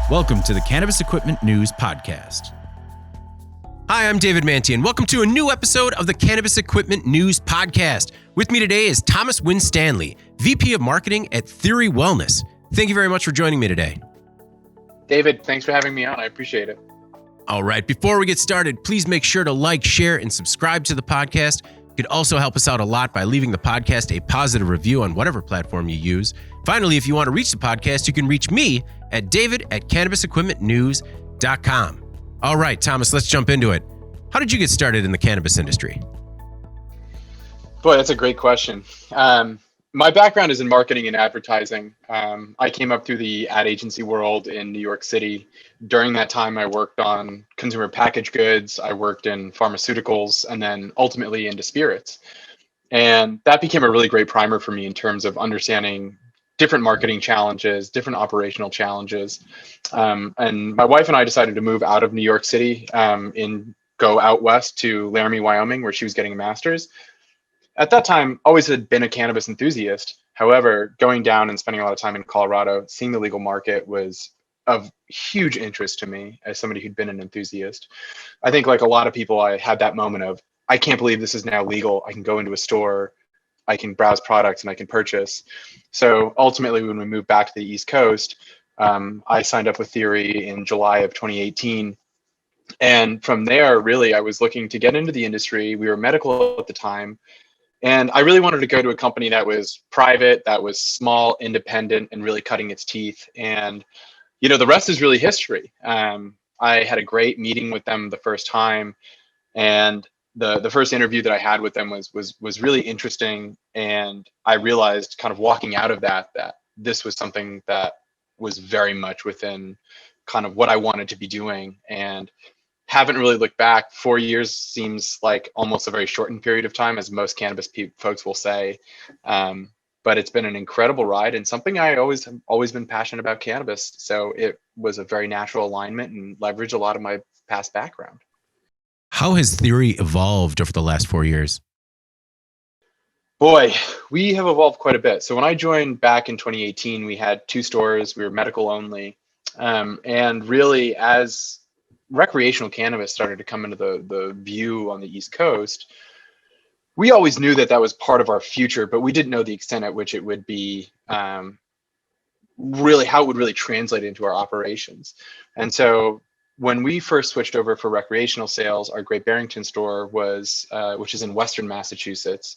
Welcome to the Cannabis Equipment News Podcast. Hi, I'm David Manty, and welcome to a new episode of the Cannabis Equipment News Podcast. With me today is Thomas Winstanley, VP of Marketing at Theory Wellness. Thank you very much for joining me today. David, thanks for having me on. I appreciate it. All right, before we get started, please make sure to like, share, and subscribe to the podcast. You could also help us out a lot by leaving the podcast a positive review on whatever platform you use. Finally, if you want to reach the podcast, you can reach me at david@cannabisequipmentnews.com. All right, Thomas, let's jump into it. How did you get started in the cannabis industry? Boy, that's a great question. My background is in marketing and advertising. I came up through the ad agency world in New York City. During that time, I worked on consumer packaged goods. I worked in pharmaceuticals and then ultimately into spirits. And that became a really great primer for me in terms of understanding different marketing challenges, different operational challenges. And my wife and I decided to move out of New York City and go out west to Laramie, Wyoming, where she was getting a master's. At that time, always had been a cannabis enthusiast. However, going down and spending a lot of time in Colorado, seeing the legal market was of huge interest to me as somebody who'd been an enthusiast. I think like a lot of people, I had that moment of, I can't believe this is now legal. I can go into a store, I can browse products and I can purchase. So ultimately, when we moved back to the East Coast, I signed up with Theory in July of 2018. And from there, really, I was looking to get into the industry. We were medical at the time. And I really wanted to go to a company that was private, that was small, independent, and really cutting its teeth. And, you know, the rest is really history. I had a great meeting with them the first time. And the first interview that I had with them was really interesting. And I realized kind of walking out of that this was something that was very much within kind of what I wanted to be doing. And haven't really looked back. 4 years seems like almost a very shortened period of time, as most cannabis folks will say. But it's been an incredible ride and something I have always been passionate about cannabis. So it was a very natural alignment and leverage a lot of my past background. How has Theory evolved over the last 4 years? Boy, we have evolved quite a bit. So when I joined back in 2018, we had 2 stores. We were medical only. And really, as recreational cannabis started to come into the view on the East Coast, we always knew that was part of our future, but we didn't know the extent at which it would be really how it would really translate into our operations. And so when we first switched over for recreational sales, our Great Barrington store was, which is in Western Massachusetts,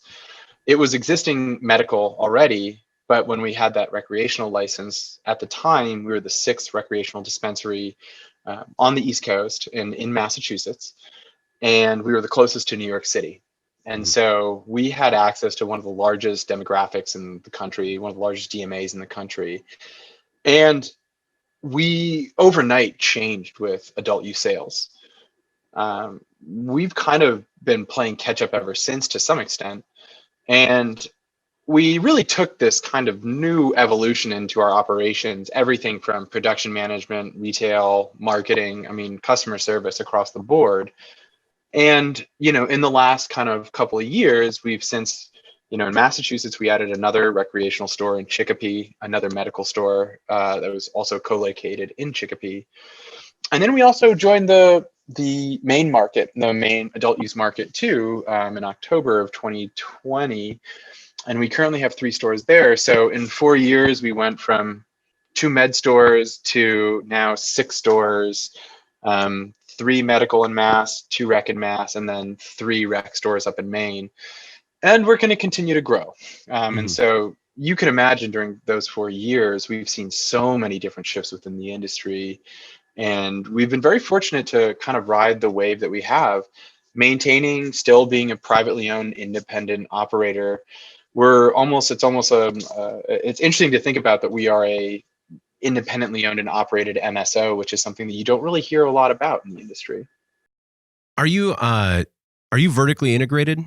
it was existing medical already. But when we had that recreational license at the time, we were the 6th recreational dispensary on the East Coast in Massachusetts, and we were the closest to New York City. And so we had access to one of the largest demographics in the country, one of the largest DMAs in the country. And we overnight changed with adult use sales. We've kind of been playing catch up ever since to some extent. And we really took this kind of new evolution into our operations, everything from production management, retail, marketing, customer service across the board. And, you know, in the last kind of couple of years, we've since, you know, in Massachusetts, we added another recreational store in Chicopee, another medical store that was also co-located in Chicopee. And then we also joined the main market, the main adult use market too, in October of 2020. And we currently have 3 stores there. So in 4 years, we went from 2 med stores to now 6 stores, 3 medical in Mass, 2 rec in Mass, and then 3 rec stores up in Maine. And we're going to continue to grow. And so you can imagine during those 4 years, we've seen so many different shifts within the industry. And we've been very fortunate to kind of ride the wave that we have, maintaining, still being a privately owned independent operator. It's interesting to think about that we are a independently owned and operated MSO, which is something that you don't really hear a lot about in the industry. Are you vertically integrated?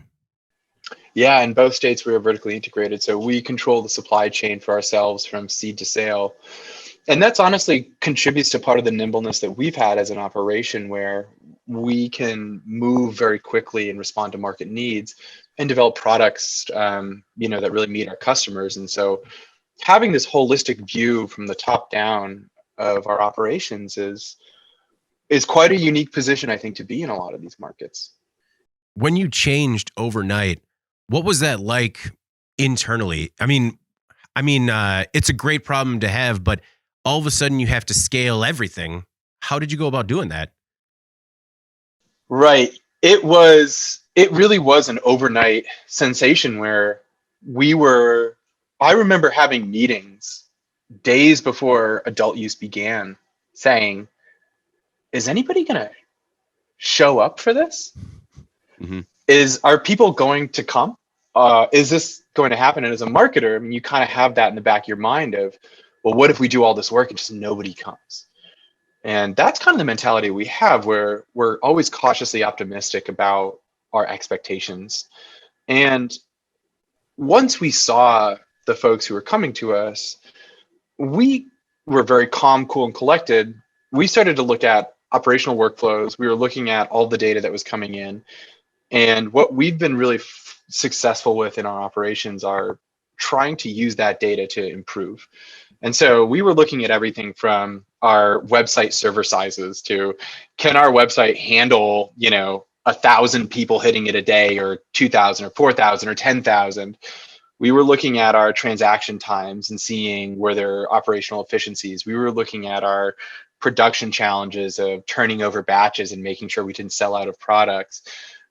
Yeah, in both states we are vertically integrated. So we control the supply chain for ourselves from seed to sale. And that's honestly contributes to part of the nimbleness that we've had as an operation, where we can move very quickly and respond to market needs and develop products, that really meet our customers. And so having this holistic view from the top down of our operations is quite a unique position, I think, to be in a lot of these markets. When you changed overnight, what was that like internally? I mean, it's a great problem to have, but all of a sudden you have to scale everything. How did you go about doing that? Right. It really was an overnight sensation where I remember having meetings days before adult use began saying, is anybody going to show up for this? Mm-hmm. Are people going to come? Is this going to happen? And as a marketer, I mean, you kind of have that in the back of your mind of, well, what if we do all this work and just nobody comes? And that's kind of the mentality we have, where we're always cautiously optimistic about our expectations. And once we saw the folks who were coming to us, we were very calm, cool, and collected. We started to look at operational workflows. We were looking at all the data that was coming in. And what we've been really successful with in our operations are trying to use that data to improve. And so we were looking at everything from our website server sizes to, can our website handle, 1,000 people hitting it a day, or 2,000 or 4,000 or 10,000. We were looking at our transaction times and seeing where there are operational efficiencies. We were looking at our production challenges of turning over batches and making sure we didn't sell out of products.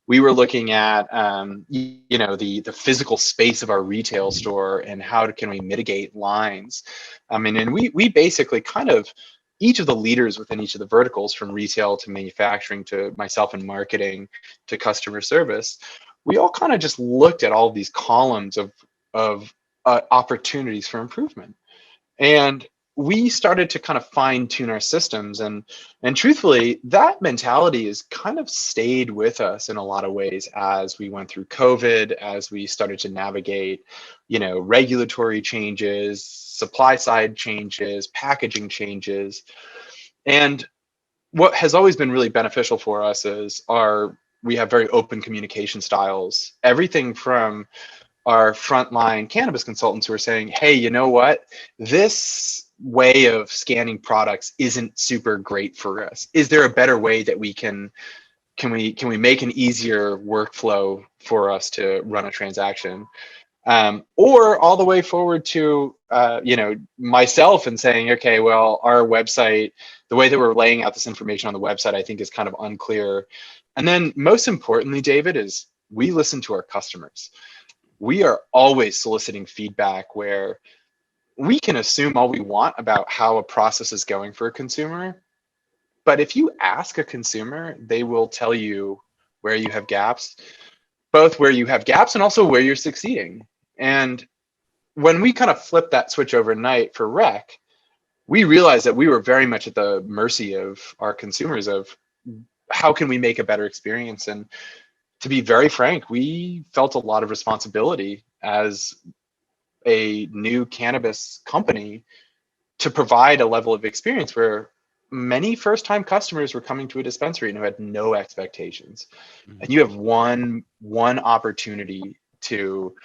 We were looking at, the physical space of our retail store and can we mitigate lines. And we basically each of the leaders within each of the verticals, from retail to manufacturing to myself in marketing to customer service, we all kind of just looked at all of these columns of opportunities for improvement. And we started to kind of fine tune our systems, and truthfully, that mentality has kind of stayed with us in a lot of ways as we went through COVID, as we started to navigate, regulatory changes, supply side changes, packaging changes. And what has always been really beneficial for us is we have very open communication styles. Everything from our frontline cannabis consultants who are saying, hey, you know what? This way of scanning products isn't super great for us. Is there a better way that we can we make an easier workflow for us to run a transaction? Or all the way forward to, myself and saying, okay, well, our website, the way that we're laying out this information on the website, I think is kind of unclear. And then most importantly, David, is we listen to our customers. We are always soliciting feedback, where we can assume all we want about how a process is going for a consumer. But if you ask a consumer, they will tell you where you have gaps, both where you have gaps and also where you're succeeding. And when we kind of flipped that switch overnight for Rec, we realized that we were very much at the mercy of our consumers of how can we make a better experience. And to be very frank, we felt a lot of responsibility as a new cannabis company to provide a level of experience where many first-time customers were coming to a dispensary and who had no expectations. Mm-hmm. And you have one opportunity to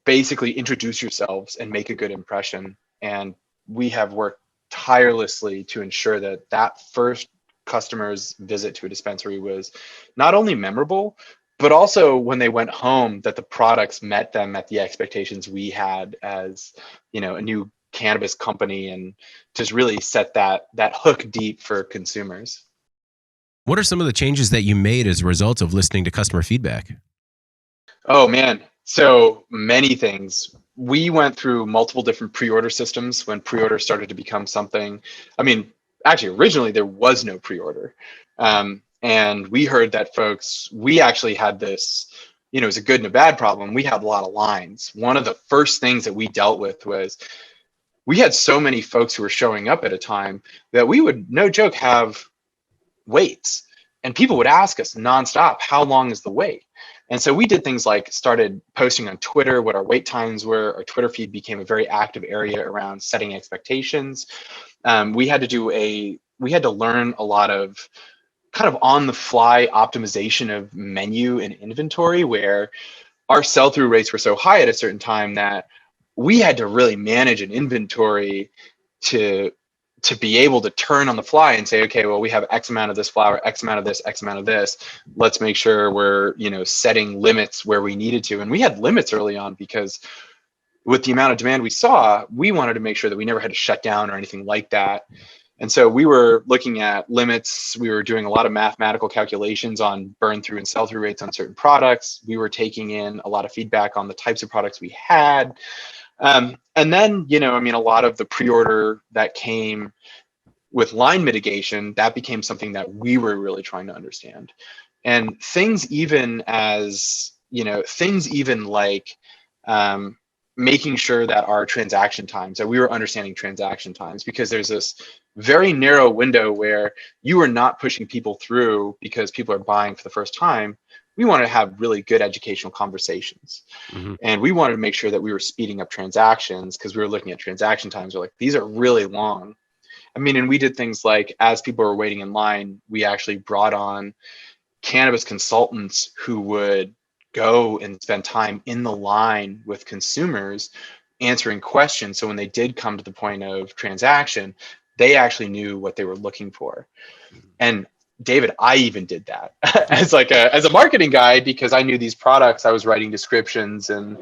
basically introduce yourselves and make a good impression. And we have worked tirelessly to ensure that first customer's visit to a dispensary was not only memorable, but also when they went home, that the products met them at the expectations we had as, a new cannabis company, and just really set that hook deep for consumers. What are some of the changes that you made as a result of listening to customer feedback? Oh man, so many things. We went through multiple different pre-order systems when pre-order started to become something. Actually, originally there was no pre-order. And we heard that we actually had this, it was a good and a bad problem. We had a lot of lines. One of the first things that we dealt with was we had so many folks who were showing up at a time that we would, no joke, have waits. And people would ask us nonstop, how long is the wait? And so we did things like started posting on Twitter what our wait times were. Our Twitter feed became a very active area around setting expectations. We had to learn a lot of kind of on the fly optimization of menu and inventory, where our sell-through rates were so high at a certain time that we had to really manage an inventory to to be able to turn on the fly and say, okay, well, we have X amount of this flower, X amount of this, X amount of this. Let's make sure we're, setting limits where we needed to. And we had limits early on because with the amount of demand we saw, we wanted to make sure that we never had to shut down or anything like that. And so we were looking at limits. We were doing a lot of mathematical calculations on burn through and sell through rates on certain products. We were taking in a lot of feedback on the types of products we had. And then, a lot of the pre-order that came with line mitigation, that became something that we were really trying to understand. And things even like making sure that our transaction times, that we were understanding transaction times, because there's this very narrow window where you are not pushing people through because people are buying for the first time. We wanted to have really good educational conversations. Mm-hmm. And we wanted to make sure that we were speeding up transactions because we were looking at transaction times. We're like, these are really long. And we did things like, as people were waiting in line, we actually brought on cannabis consultants who would go and spend time in the line with consumers answering questions. So when they did come to the point of transaction, they actually knew what they were looking for. And David, I even did that as a marketing guy, because I knew these products. I was writing descriptions and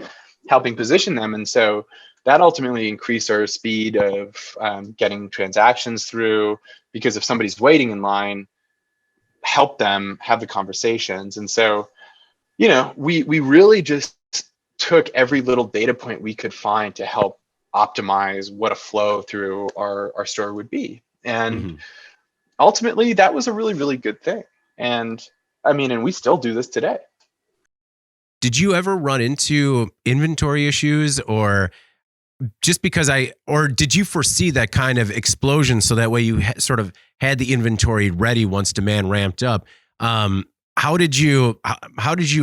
helping position them. And so that ultimately increased our speed of getting transactions through, because if somebody's waiting in line, help them have the conversations. And so, we really just took every little data point we could find to help optimize what a flow through our store would be. And ultimately, that was a really, really good thing. And we still do this today. Did you ever run into inventory issues, or just because did you foresee that kind of explosion so that way you sort of had the inventory ready once demand ramped up? How did you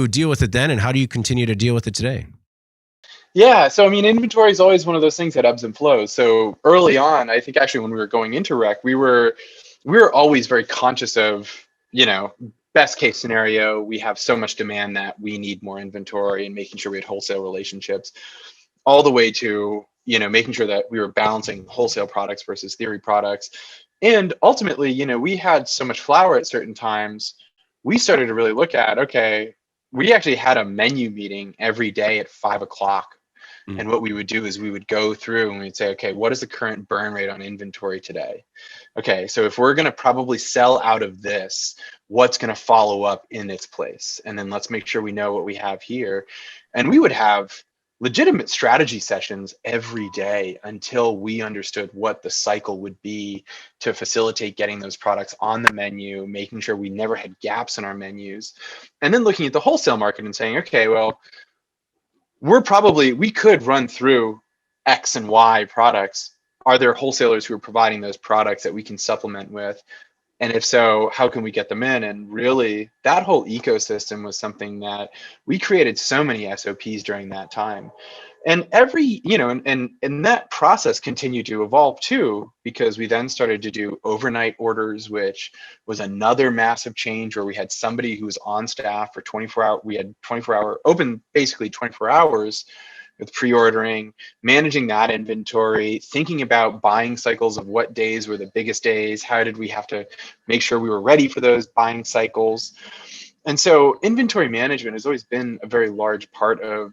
deal with it then, and how do you continue to deal with it today? Yeah, so inventory is always one of those things that ebbs and flows. So early on, I think actually when we were going into rec, we were always very conscious of, best case scenario, we have so much demand that we need more inventory, and making sure we had wholesale relationships, all the way to, making sure that we were balancing wholesale products versus theory products. And ultimately, we had so much flower at certain times, we started to really look at, okay, we actually had a menu meeting every day at 5:00. Mm-hmm. And what we would do is we would go through and we'd say, okay, what is the current burn rate on inventory today? Okay, so if we're going to probably sell out of this, what's going to follow up in its place? And then let's make sure we know what we have here. And we would have legitimate strategy sessions every day until we understood what the cycle would be to facilitate getting those products on the menu, making sure we never had gaps in our menus, and then looking at the wholesale market and saying, okay, well, we could run through X and Y products. Are there wholesalers who are providing those products that we can supplement with? And if so, how can we get them in? And really, that whole ecosystem was something that we created so many SOPs during that time. And and that process continued to evolve too, because we then started to do overnight orders, which was another massive change, where we had somebody who was on staff for 24 hours. We had 24-hour open, basically 24 hours with pre-ordering, managing that inventory, thinking about buying cycles of what days were the biggest days. How did we have to make sure we were ready for those buying cycles? And so inventory management has always been a very large part of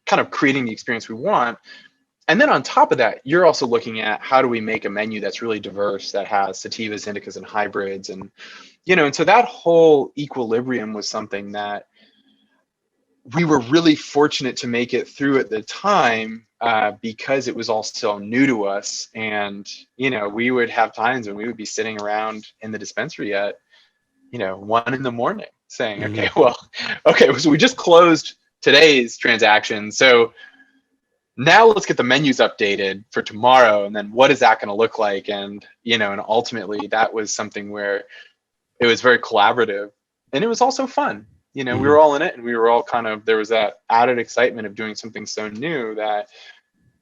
kind of creating the experience we want. And then on top of that, you're also looking at how do we make a menu that's really diverse, that has sativas, indicas, and hybrids. And, and so that whole equilibrium was something that we were really fortunate to make it through at the time, because it was all still new to us. And, we would have times when we would be sitting around in the dispensary at, 1 a.m. saying, okay, so we just closed today's transaction. So now let's get the menus updated for tomorrow. And then what is that going to look like? And, and ultimately that was something where it was very collaborative, and it was also fun. We were all in it, and we were all there was that added excitement of doing something so new that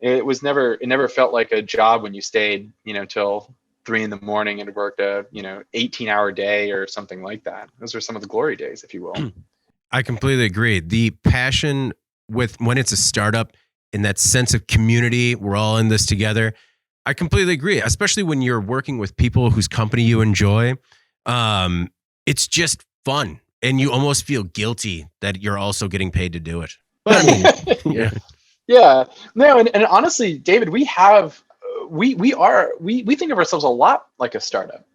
it never felt like a job when you stayed, till 3 a.m. and worked a, 18-hour day or something like that. Those are some of the glory days, if you will. I completely agree. The passion when it's a startup, and that sense of community, we're all in this together. I completely agree, especially when you're working with people whose company you enjoy. It's just fun, and you almost feel guilty that you're also getting paid to do it. But I mean, yeah. Yeah, no, and honestly, David, we think of ourselves a lot like a startup.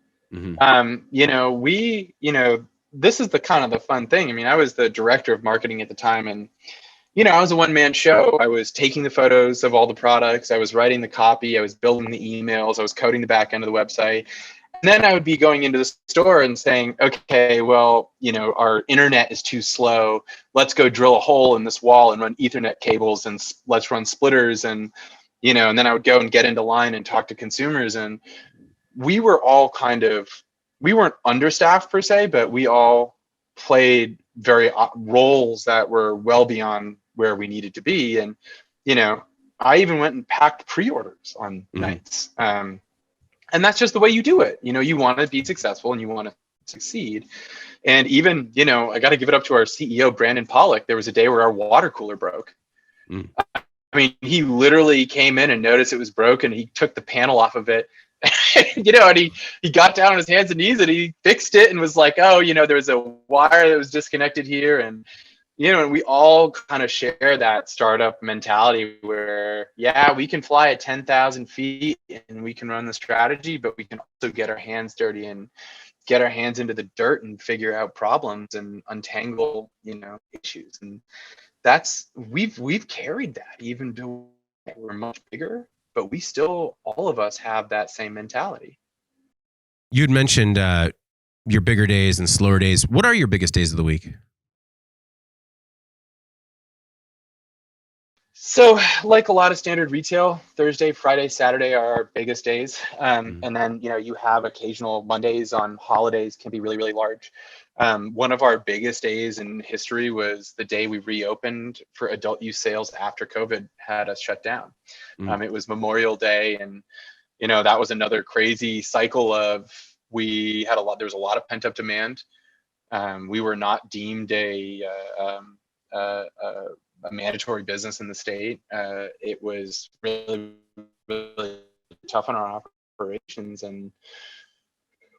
This is the kind of the fun thing. I mean, I was the director of marketing at the time, and I was a one-man show. I was taking the photos of all the products, I was writing the copy, I was building the emails, I was coding the back end of the website. And then I would be going into the store and saying, okay, well, our internet is too slow. Let's go drill a hole in this wall and run Ethernet cables, and let's run splitters. And then I would go and get into line and talk to consumers. And we were all we weren't understaffed per se, but we all played very roles that were well beyond where we needed to be. And, I even went and packed pre-orders on nights. And that's just the way you do it. You want to be successful and you want to succeed. And even, I got to give it up to our CEO, Brandon Pollock. There was a day where our water cooler broke. I mean, he literally came in and noticed it was broken. He took the panel off of it, and he got down on his hands and knees and he fixed it and was like, oh, there was a wire that was disconnected here. And, and we all kind of share that startup mentality where, yeah, we can fly at 10,000 feet and we can run the strategy, but we can also get our hands dirty and get our hands into the dirt and figure out problems and untangle, issues. And we've carried that even though we're much bigger, but we still, all of us have that same mentality. You'd mentioned your bigger days and slower days. What are your biggest days of the week? So like a lot of standard retail, Thursday, Friday, Saturday are our biggest days. And then, you have occasional Mondays on holidays can be really, really large. One of our biggest days in history was the day we reopened for adult use sales after COVID had us shut down. It was Memorial Day. And, that was another crazy cycle of, there was a lot of pent up demand. We were not deemed a mandatory business in the state. It was really, really tough on our operations. And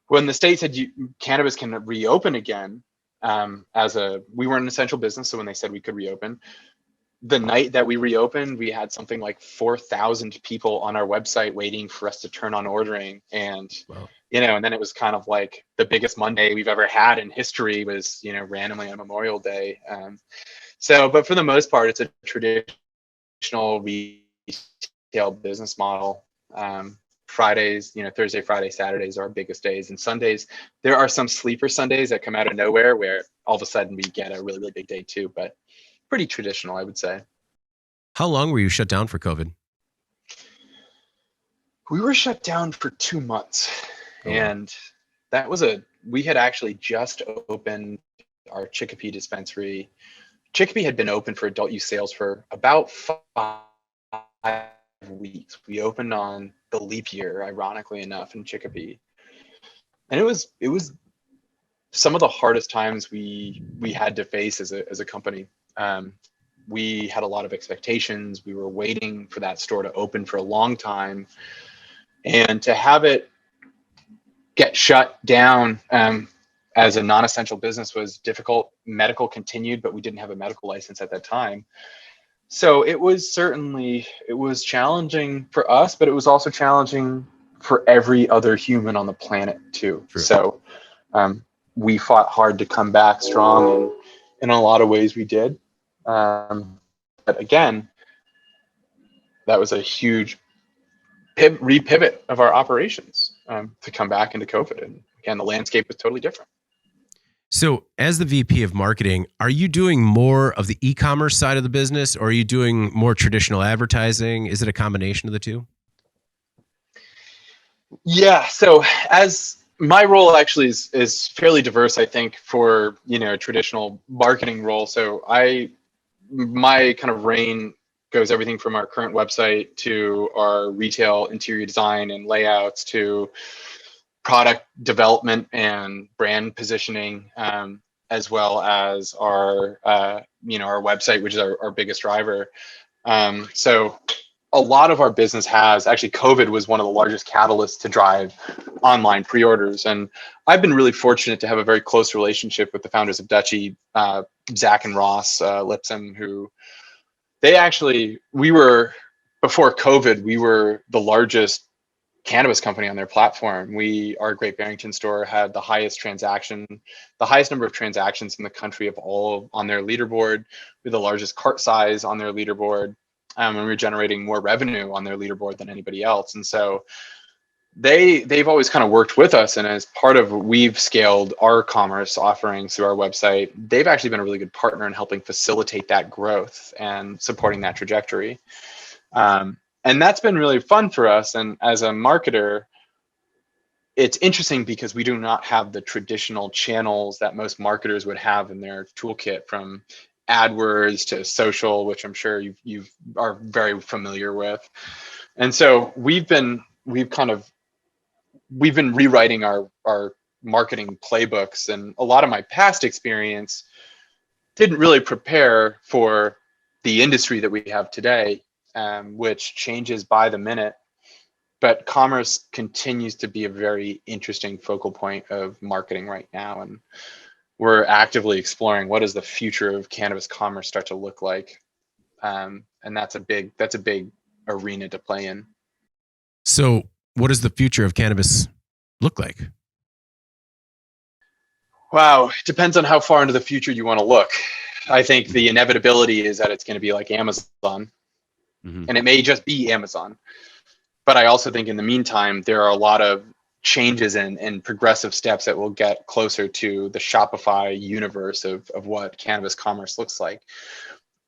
when the state said cannabis can reopen again, we weren't an essential business. So when they said we could reopen, the night that we reopened, we had something like 4,000 people on our website waiting for us to turn on ordering. And, wow. And then it was kind of like the biggest Monday we've ever had in history was, randomly on Memorial Day. But for the most part, it's a traditional retail business model. Fridays, Thursday, Friday, Saturdays are our biggest days. And Sundays, there are some sleeper Sundays that come out of nowhere where all of a sudden we get a really, really big day too, but pretty traditional, I would say. How long were you shut down for COVID? We were shut down for 2 months. Oh. And we had actually just opened our Chicopee dispensary. Chicopee had been open for adult use sales for about 5 weeks. We opened on the leap year, ironically enough, in Chicopee. And it was some of the hardest times we had to face as a company. We had a lot of expectations. We were waiting for that store to open for a long time. And to have it get shut down as a non-essential business was difficult. Medical continued, but we didn't have a medical license at that time. So it was challenging for us, but it was also challenging for every other human on the planet too. True. So we fought hard to come back strong, and in a lot of ways we did. But again, that was a huge repivot of our operations to come back into COVID. And again, the landscape was totally different. So as the VP of marketing, are you doing more of the e-commerce side of the business, or are you doing more traditional advertising? Is it a combination of the two? Yeah. So as my role actually is fairly diverse, I think, for, a traditional marketing role. So my kind of reign goes everything from our current website to our retail interior design and layouts to product development and brand positioning, as well as our website, which is our biggest driver. So a lot of our business has actually, COVID was one of the largest catalysts to drive online pre-orders. And I've been really fortunate to have a very close relationship with the founders of Dutchie, Zach and Ross Lipsum, who before COVID, we were the largest cannabis company on their platform. Our Great Barrington store had the highest number of transactions in the country of all on their leaderboard, with the largest cart size on their leaderboard. And we were generating more revenue on their leaderboard than anybody else. And so they've always kind of worked with us. And as part of, we've scaled our commerce offerings through our website, they've actually been a really good partner in helping facilitate that growth and supporting that trajectory. And that's been really fun for us. And as a marketer, it's interesting because we do not have the traditional channels that most marketers would have in their toolkit, from AdWords to social, which I'm sure you are very familiar with. And so we've been rewriting our marketing playbooks, and a lot of my past experience didn't really prepare for the industry that we have today, which changes by the minute. But commerce continues to be a very interesting focal point of marketing right now. And we're actively exploring, what does the future of cannabis commerce start to look like? And that's a big arena to play in. So what does the future of cannabis look like? Wow, it depends on how far into the future you want to look. I think the inevitability is that it's going to be like Amazon, and it may just be Amazon. But I also think in the meantime, there are a lot of changes and progressive steps that will get closer to the Shopify universe of what cannabis commerce looks like.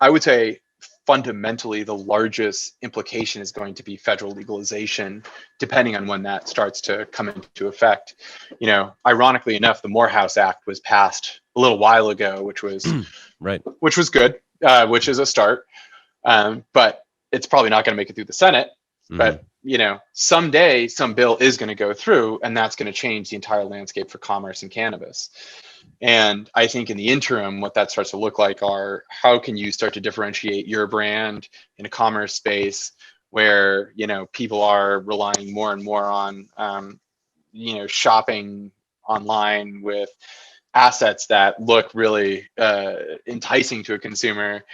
I would say fundamentally the largest implication is going to be federal legalization, depending on when that starts to come into effect. You know, ironically enough, the Morehouse Act was passed a little while ago, which was right, which was good, which is a start. But it's probably not going to make it through the Senate. But you know, someday some bill is going to go through, and that's going to change the entire landscape for commerce and cannabis. And I think in the interim, what that starts to look like are, how can you start to differentiate your brand in a commerce space where, you know, people are relying more and more on, you know, shopping online with assets that look really enticing to a consumer.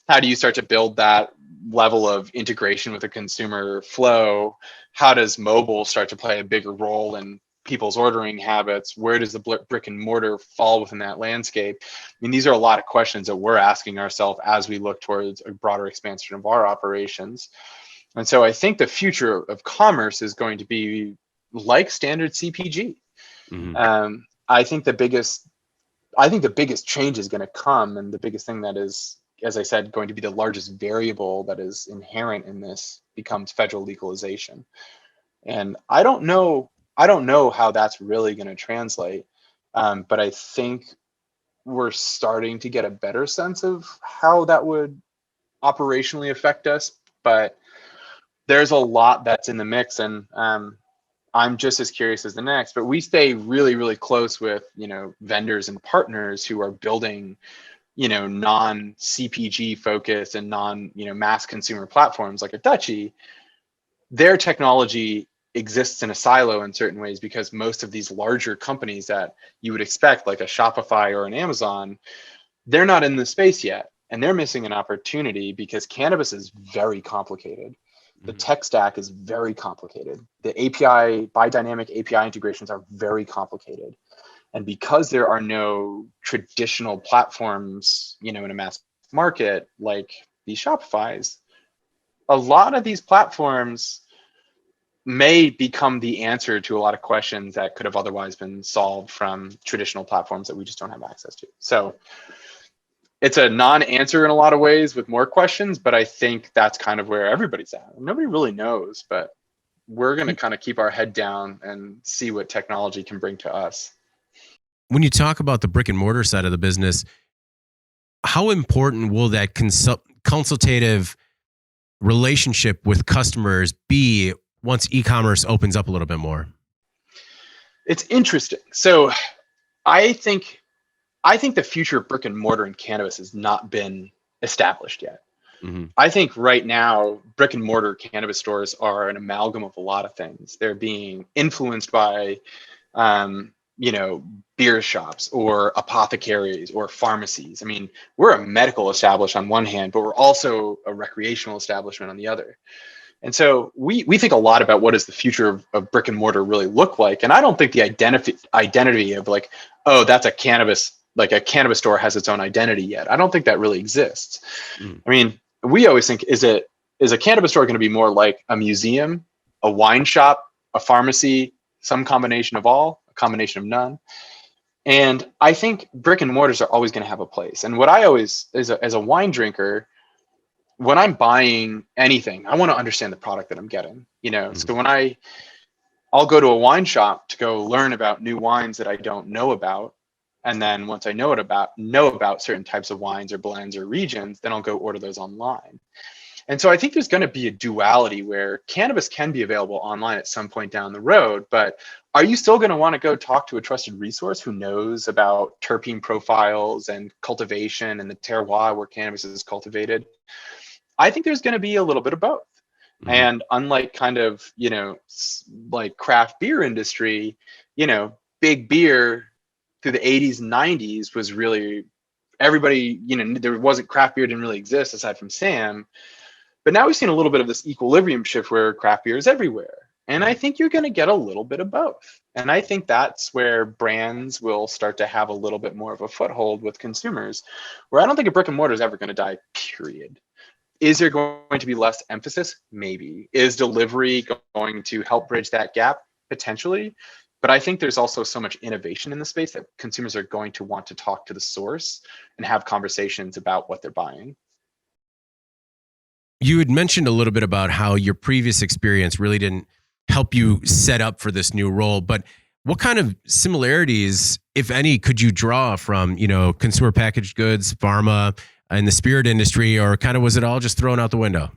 How do you start to build that level of integration with the consumer flow? How does mobile start to play a bigger role in people's ordering habits? Where does the brick and mortar fall within that landscape? I mean, these are a lot of questions that we're asking ourselves as we look towards a broader expansion of our operations. And so I think the future of commerce is going to be like standard CPG. I think the biggest change is going to come, and the biggest thing that is, as I said, going to be the largest variable that is inherent in this becomes federal legalization. And I don't know how that's really going to translate. But I think we're starting to get a better sense of how that would operationally affect us. But there's a lot that's in the mix, and I'm just as curious as the next. But we stay really, really close with, you know, vendors and partners who are building, you know, non-CPG focused and mass consumer platforms like a Dutchie. Their technology exists in a silo in certain ways, because most of these larger companies that you would expect, like a Shopify or an Amazon, they're not in the space yet, and they're missing an opportunity because cannabis is very complicated. The tech stack is very complicated. The API, biodynamic API integrations are very complicated. And because there are no traditional platforms, you know, in a mass market like these Shopifys, a lot of these platforms may become the answer to a lot of questions that could have otherwise been solved from traditional platforms that we just don't have access to. So it's a non-answer in a lot of ways with more questions, but I think that's kind of where everybody's at. Nobody really knows, but we're going to kind of keep our head down and see what technology can bring to us. When you talk about the brick and mortar side of the business, how important will that consultative relationship with customers be once e-commerce opens up a little bit more? It's interesting. So I think the future of brick and mortar in cannabis has not been established yet. I think right now, brick and mortar cannabis stores are an amalgam of a lot of things. They're being influenced by, beer shops or apothecaries or pharmacies. I mean, we're a medical establishment on one hand, but we're also a recreational establishment on the other. And so we think a lot about what does the future of brick and mortar really look like. And I don't think the identity of like, oh, that's a cannabis store has its own identity yet. I don't think that really exists. I mean, we always think, is a cannabis store going to be more like a museum, a wine shop, a pharmacy, some combination of all, a combination of none? And I think brick and mortars are always going to have a place. And what I always, as a wine drinker, when I'm buying anything, I want to understand the product that I'm getting, So when I'll go to a wine shop to go learn about new wines that I don't know about. And then once I know about certain types of wines or blends or regions, then I'll go order those online. And so I think there's going to be a duality where cannabis can be available online at some point down the road, but are you still going to want to go talk to a trusted resource who knows about terpene profiles and cultivation and the terroir where cannabis is cultivated? I think there's going to be a little bit of both. And unlike kind of, like craft beer industry, big beer through the 80s and 90s was really everybody, there wasn't craft beer didn't really exist aside from Sam. But now we've seen a little bit of this equilibrium shift where craft beer is everywhere. And I think you're going to get a little bit of both. And I think that's where brands will start to have a little bit more of a foothold with consumers, where I don't think a brick and mortar is ever going to die, period. Is there going to be less emphasis? Maybe. Is delivery going to help bridge that gap? Potentially. But I think there's also so much innovation in the space that consumers are going to want to talk to the source and have conversations about what they're buying. You had mentioned a little bit about how your previous experience really didn't help you set up for this new role, but what kind of similarities, if any, could you draw from, consumer packaged goods, pharma, and the spirit industry, or kind of was it all just thrown out the window?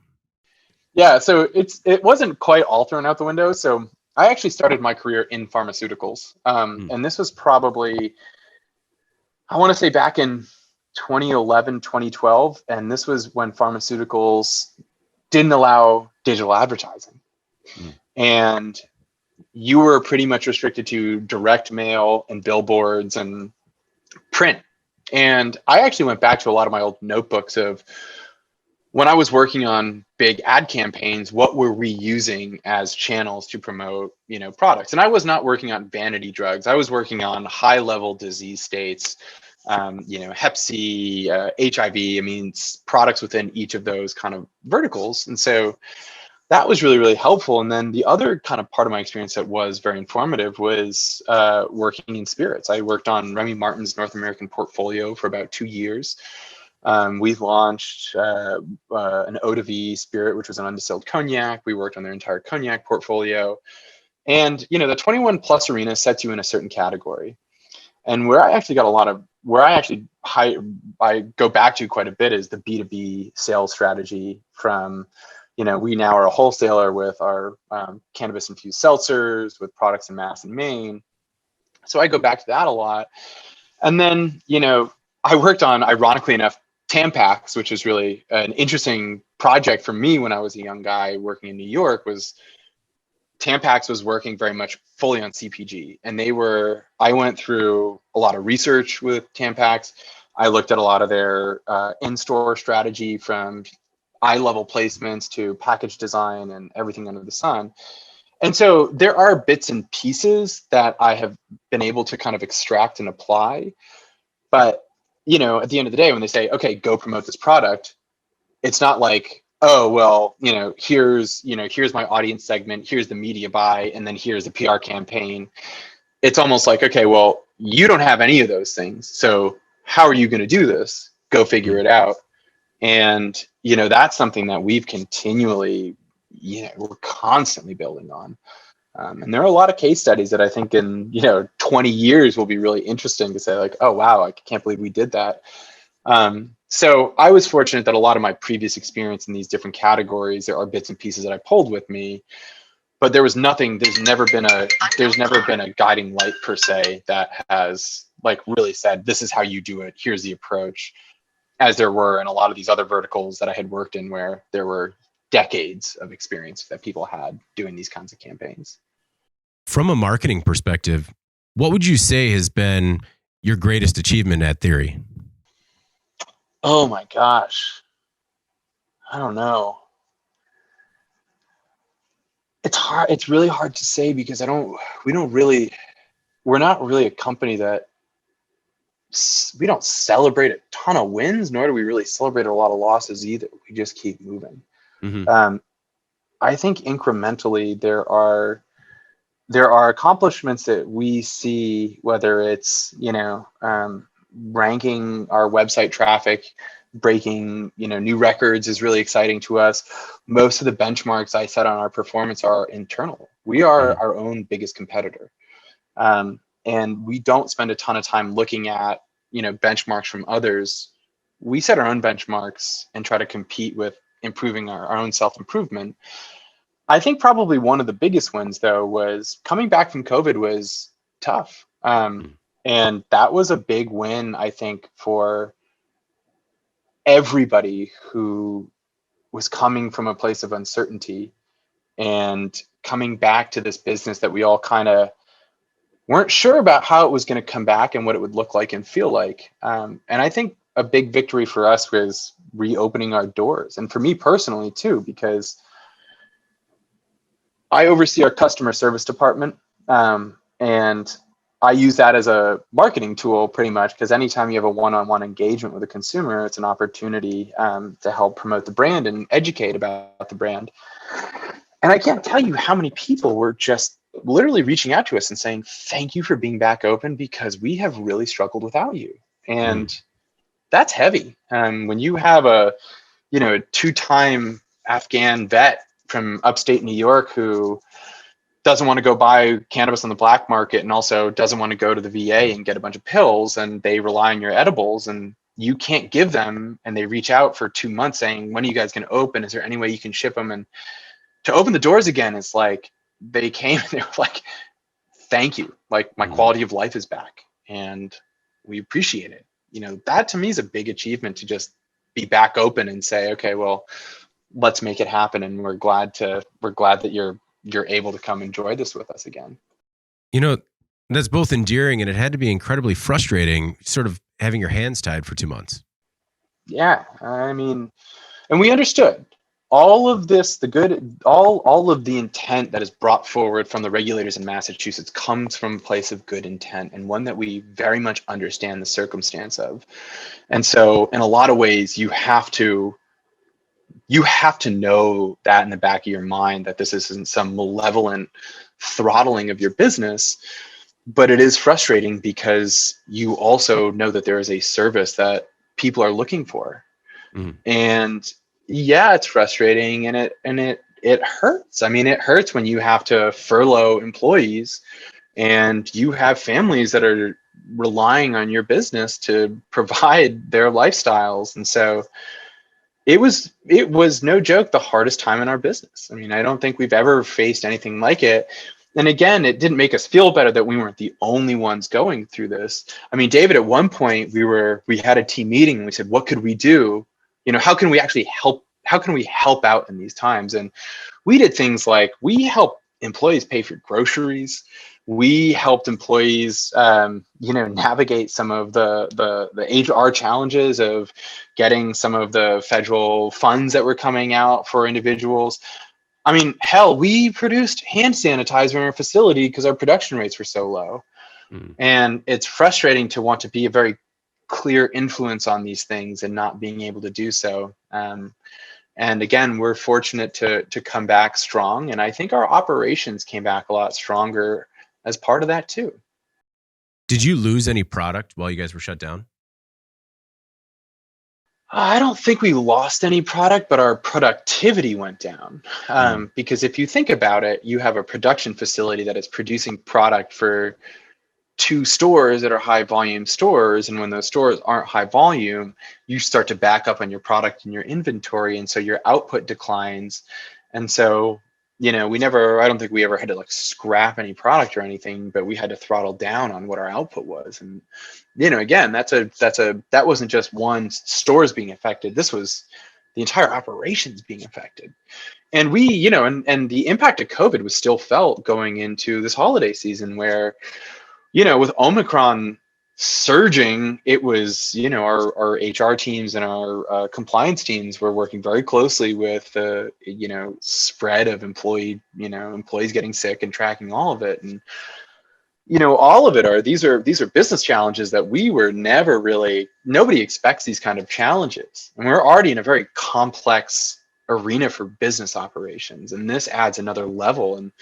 Yeah, so it wasn't quite all thrown out the window. So I actually started my career in pharmaceuticals. And this was probably, I want to say back in 2011, 2012. And this was when pharmaceuticals didn't allow digital advertising. And you were pretty much restricted to direct mail and billboards and print. And I actually went back to a lot of my old notebooks of when I was working on big ad campaigns, what were we using as channels to promote, products? And I was not working on vanity drugs. I was working on high level disease states, Hep C, HIV, products within each of those kind of verticals. And so that was really, really helpful. And then the other kind of part of my experience that was very informative was working in spirits. I worked on Remy Martin's North American portfolio for about 2 years. We've launched an eau de vie spirit, which was an undistilled cognac. We worked on their entire cognac portfolio. And, the 21 plus arena sets you in a certain category. And where I actually I go back to quite a bit is the B2B sales strategy from, we now are a wholesaler with our cannabis infused seltzers, with products in Mass and Maine. So I go back to that a lot. And then, I worked on, ironically enough, Tampax, which is really an interesting project for me when I was a young guy working in New York. Tampax was working very much fully on CPG. And I went through a lot of research with Tampax. I looked at a lot of their in-store strategy, from eye-level placements to package design and everything under the sun. And so there are bits and pieces that I have been able to kind of extract and apply. But, at the end of the day, when they say, okay, go promote this product, it's not like, oh, well, here's my audience segment, here's the media buy, and then here's the PR campaign. It's almost like, okay, well, you don't have any of those things. So how are you going to do this? Go figure it out. And, that's something that we've continually, we're constantly building on. And there are a lot of case studies that I think in, 20 years will be really interesting to say like, oh, wow, I can't believe we did that. So I was fortunate that a lot of my previous experience in these different categories, there are bits and pieces that I pulled with me, but there's never been a guiding light per se that has like really said, this is how you do it. Here's the approach. as there were in a lot of these other verticals that I had worked in, where there were decades of experience that people had doing these kinds of campaigns. From a marketing perspective, what would you say has been your greatest achievement at Theory? Oh my gosh. I don't know. It's hard. It's really hard to say because we're not really a company that we don't celebrate a ton of wins, nor do we really celebrate a lot of losses either. We just keep moving. Mm-hmm. I think incrementally there are accomplishments that we see, whether it's, ranking our website traffic, breaking, new records is really exciting to us. Most of the benchmarks I set on our performance are internal. We are our own biggest competitor. And we don't spend a ton of time looking at, benchmarks from others. We set our own benchmarks and try to compete with improving our own self-improvement. I think probably one of the biggest wins, though, was coming back from COVID was tough. And that was a big win, I think, for everybody who was coming from a place of uncertainty and coming back to this business that we all kind of weren't sure about how it was going to come back and what it would look like and feel like. And I think a big victory for us was reopening our doors. And for me personally, too, because I oversee our customer service department, and I use that as a marketing tool pretty much, because anytime you have a one-on-one engagement with a consumer, it's an opportunity to help promote the brand and educate about the brand. And I can't tell you how many people were just literally reaching out to us and saying, thank you for being back open because we have really struggled without you. And that's heavy. When you have a two-time Afghan vet from upstate New York who doesn't want to go buy cannabis on the black market and also doesn't want to go to the VA and get a bunch of pills, and they rely on your edibles and you can't give them, and they reach out for 2 months saying, when are you guys going to open? Is there any way you can ship them? And to open the doors again, it's like they came and they were like, thank you. Like, my quality of life is back and we appreciate it. That to me is a big achievement, to just be back open and say, okay, well, let's make it happen. And we're glad that you're able to come enjoy this with us again. That's both endearing, and it had to be incredibly frustrating, sort of having your hands tied for 2 months. Yeah. I mean, and we understood all of this, all of the intent that is brought forward from the regulators in Massachusetts comes from a place of good intent, and one that we very much understand the circumstance of. And so in a lot of ways, you have to know that in the back of your mind, that this isn't some malevolent throttling of your business, but it is frustrating because you also know that there is a service that people are looking for. And yeah, it's frustrating, and it hurts. I mean, it hurts when you have to furlough employees and you have families that are relying on your business to provide their lifestyles. And so it was no joke the hardest time in our business. I mean, I don't think we've ever faced anything like it. And again, it didn't make us feel better that we weren't the only ones going through this. I mean, David, at one point we had a team meeting and we said, what could we do? How can we actually help? How can we help out in these times? And we did things like, we helped employees pay for groceries. We helped employees, navigate some of the HR challenges of getting some of the federal funds that were coming out for individuals. I mean, hell, we produced hand sanitizer in our facility because our production rates were so low. And it's frustrating to want to be a very clear influence on these things and not being able to do so. And again, we're fortunate to come back strong. And I think our operations came back a lot stronger as part of that too. Did you lose any product while you guys were shut down? I don't think we lost any product, but our productivity went down. Because if you think about it, you have a production facility that is producing product for 2 stores that are high volume stores. And when those stores aren't high volume, you start to back up on your product and your inventory. And so your output declines. And so I don't think we ever had to like scrap any product or anything, but we had to throttle down on what our output was. And, again, that wasn't just one stores being affected. This was the entire operations being affected. And and the impact of COVID was still felt going into this holiday season where, with Omicron surging, it was, our HR teams and our compliance teams were working very closely with the, spread of employees getting sick and tracking all of it. And, all of it these are business challenges that we were never really, nobody expects these kind of challenges. And we're already in a very complex arena for business operations. And this adds another level. And,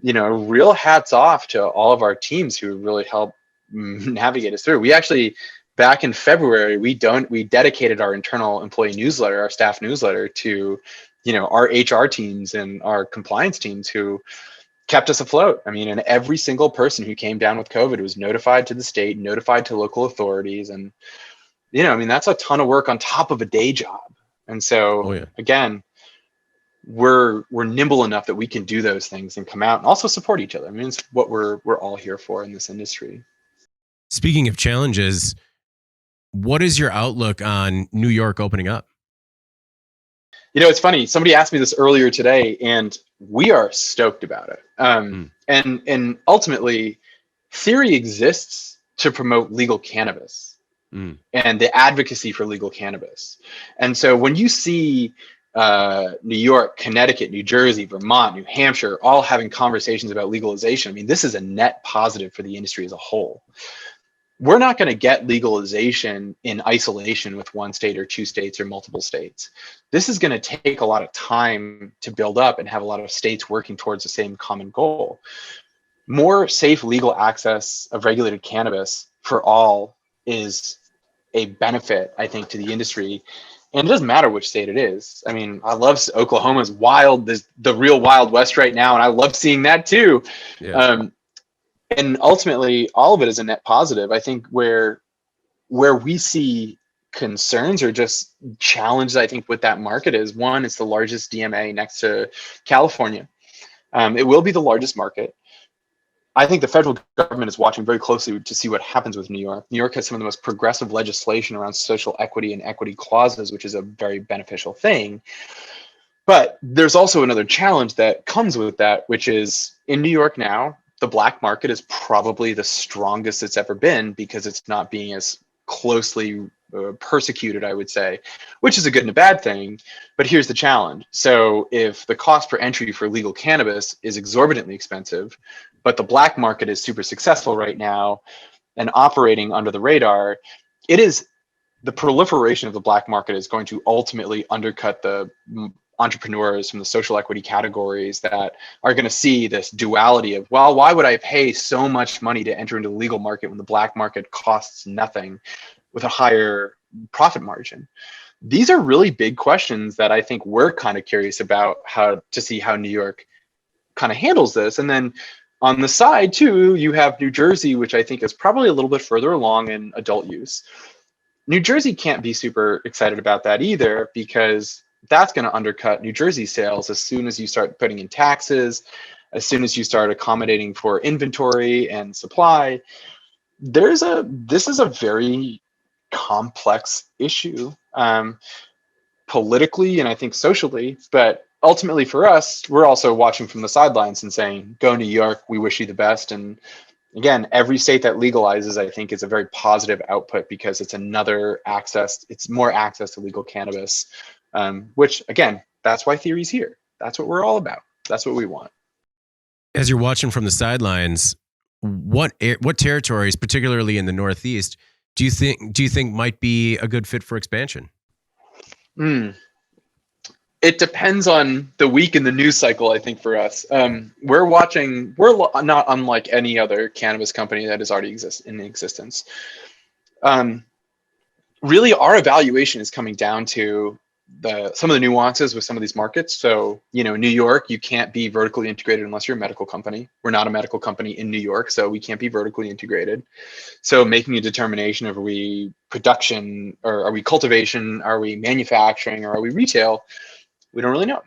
real hats off to all of our teams who really helped navigate us through. We actually, back in February, we dedicated our internal employee newsletter, our staff newsletter, to, our HR teams and our compliance teams who kept us afloat. I mean, and every single person who came down with COVID was notified to the state, notified to local authorities. And, that's a ton of work on top of a day job. And so, again, we're nimble enough that we can do those things and come out and also support each other. I mean, it's what we're all here for in this industry. Speaking of challenges, what is your outlook on New York opening up? It's funny. Somebody asked me this earlier today, and we are stoked about it. And ultimately, theory exists to promote legal cannabis and the advocacy for legal cannabis. And so when you see New York, Connecticut, New Jersey, Vermont, New Hampshire, all having conversations about legalization, I mean, this is a net positive for the industry as a whole. We're not going to get legalization in isolation with one state or two states or multiple states. This is going to take a lot of time to build up and have a lot of states working towards the same common goal. More safe legal access of regulated cannabis for all is a benefit, I think, to the industry. And it doesn't matter which state it is. I mean, I love Oklahoma's wild, the real Wild West right now, and I love seeing that too. Yeah. And ultimately, all of it is a net positive. I think where we see concerns or just challenges, I think, with that market is, one, it's the largest DMA next to California. It will be the largest market. I think the federal government is watching very closely to see what happens with New York. New York has some of the most progressive legislation around social equity and equity clauses, which is a very beneficial thing. But there's also another challenge that comes with that, which is in New York now, the black market is probably the strongest it's ever been because it's not being as closely persecuted, I would say, which is a good and a bad thing. But here's the challenge. So if the cost per entry for legal cannabis is exorbitantly expensive, but the black market is super successful right now and operating under the radar, the proliferation of the black market is going to ultimately undercut the entrepreneurs from the social equity categories that are going to see this duality of, well, why would I pay so much money to enter into the legal market when the black market costs nothing with a higher profit margin? These are really big questions that I think we're kind of curious about to see how New York kind of handles this. And then on the side too, you have New Jersey, which I think is probably a little bit further along in adult use. New Jersey can't be super excited about that either, because that's going to undercut New Jersey sales as soon as you start putting in taxes, as soon as you start accommodating for inventory and supply. This is a very complex issue politically and I think socially, but ultimately for us, we're also watching from the sidelines and saying, go New York, we wish you the best. And again, every state that legalizes, I think, is a very positive output because it's more access to legal cannabis. Which again, that's why Theory's here. That's what we're all about. That's what we want. As you're watching from the sidelines, what territories, particularly in the Northeast, do you think might be a good fit for expansion? It depends on the week in the news cycle, I think, for us. We're not unlike any other cannabis company that is already in existence. Really, our evaluation is coming down to some of the nuances with some of these markets. So, New York, you can't be vertically integrated unless you're a medical company. We're not a medical company in New York, so we can't be vertically integrated. So making a determination of, are we production, or are we cultivation, are we manufacturing, or are we retail? We don't really know.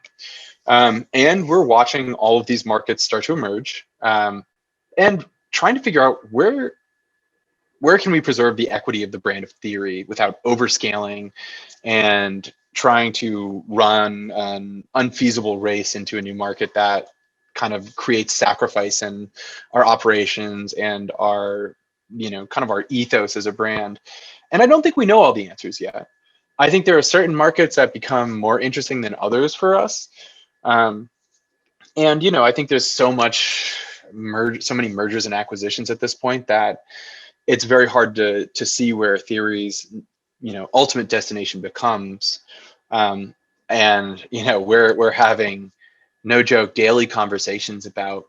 And we're watching all of these markets start to emerge, and trying to figure out where can we preserve the equity of the brand of theory without overscaling and trying to run an unfeasible race into a new market that kind of creates sacrifice in our operations and our, kind of our ethos as a brand. And I don't think we know all the answers yet. I think there are certain markets that become more interesting than others for us. And I think there's so many mergers and acquisitions at this point that it's very hard to see where theory's ultimate destination becomes. And we're having, no joke, daily conversations about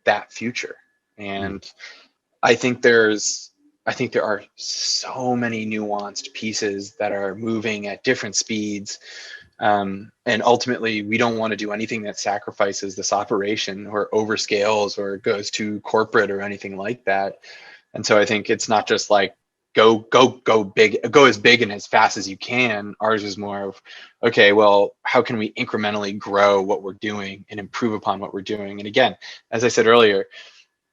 that future. And I think there are so many nuanced pieces that are moving at different speeds. And ultimately, we don't want to do anything that sacrifices this operation or overscales or goes too corporate or anything like that. And so I think it's not just like go big, go as big and as fast as you can. Ours is more of, okay, well, how can we incrementally grow what we're doing and improve upon what we're doing? And again, as I said earlier,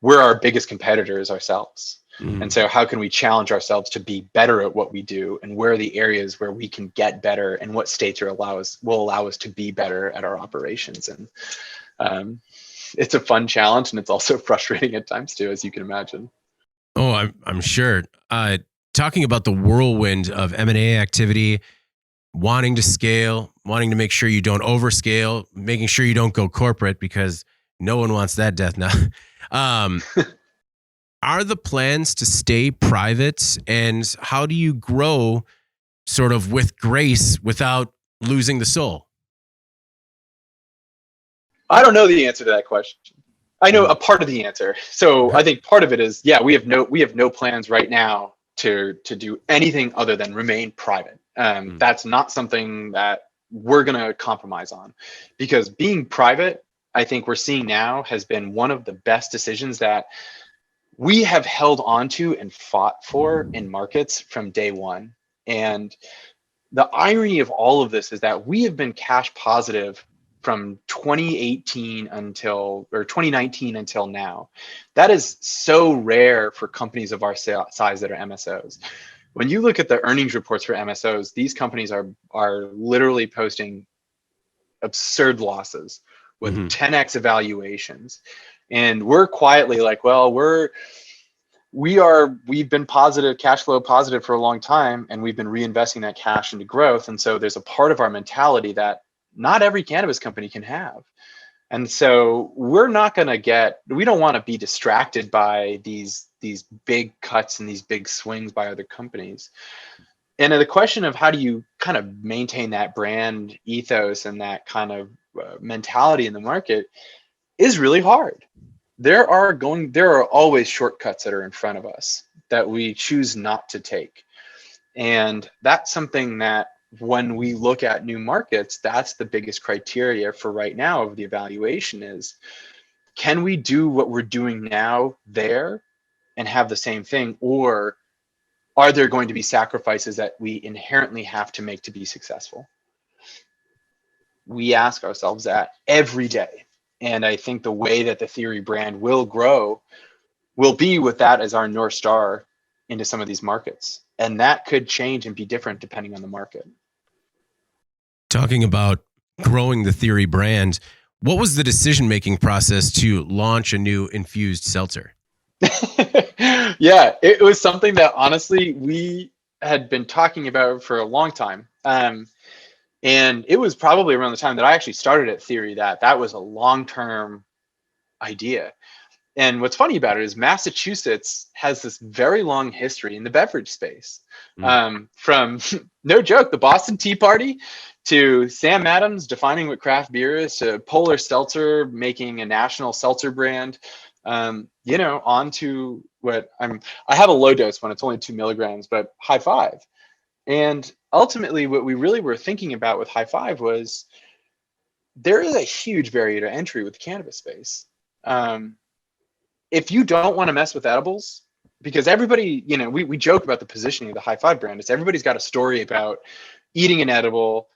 we're our biggest competitors ourselves. And so how can we challenge ourselves to be better at what we do, and where are the areas where we can get better, and what states will allow us to be better at our operations? And it's a fun challenge, and it's also frustrating at times too, as you can imagine. Oh, I'm sure. Talking about the whirlwind of M&A activity, wanting to scale, wanting to make sure you don't overscale, making sure you don't go corporate, because no one wants that death now. Are the plans to stay private, and how do you grow sort of with grace without losing the soul? I don't know the answer to that question. I know a part of the answer. So I think part of it is, we have no plans right now to do anything other than remain private. That's not something that we're going to compromise on, because being private, I think we're seeing now, has been one of the best decisions that we have held on to and fought for in markets from day one. And the irony of all of this is that we have been cash positive from 2019 until now. That is so rare for companies of our size that are MSOs. When you look at the earnings reports for MSOs, these companies are literally posting absurd losses with 10x evaluations. And we're quietly like, well, we've been positive, cash flow positive for a long time, and we've been reinvesting that cash into growth. And so there's a part of our mentality that not every cannabis company can have. And so we don't want to be distracted by these big cuts and these big swings by other companies. And the question of how do you kind of maintain that brand ethos and that kind of mentality in the market is really hard. There are always shortcuts that are in front of us that we choose not to take. And that's something that when we look at new markets, that's the biggest criteria for right now of the evaluation is, can we do what we're doing now there and have the same thing? Or are there going to be sacrifices that we inherently have to make to be successful? We ask ourselves that every day. And I think the way that the Theory brand will grow will be with that as our North Star into some of these markets. And that could change and be different depending on the market. Talking about growing the Theory brand, what was the decision-making process to launch a new infused seltzer? Yeah, it was something that honestly we had been talking about for a long time. And it was probably around the time that I actually started at Theory that was a long-term idea. And what's funny about it is Massachusetts has this very long history in the beverage space. From, no joke, the Boston Tea Party to Sam Adams defining what craft beer is, to Polar Seltzer making a national seltzer brand, on to what I have a low dose one, it's only 2 milligrams, but High Five. And ultimately, what we really were thinking about with High Five was there is a huge barrier to entry with the cannabis space. If you don't want to mess with edibles, because everybody, we joke about the positioning of the High Five brand. It's everybody's got a story about eating an edible,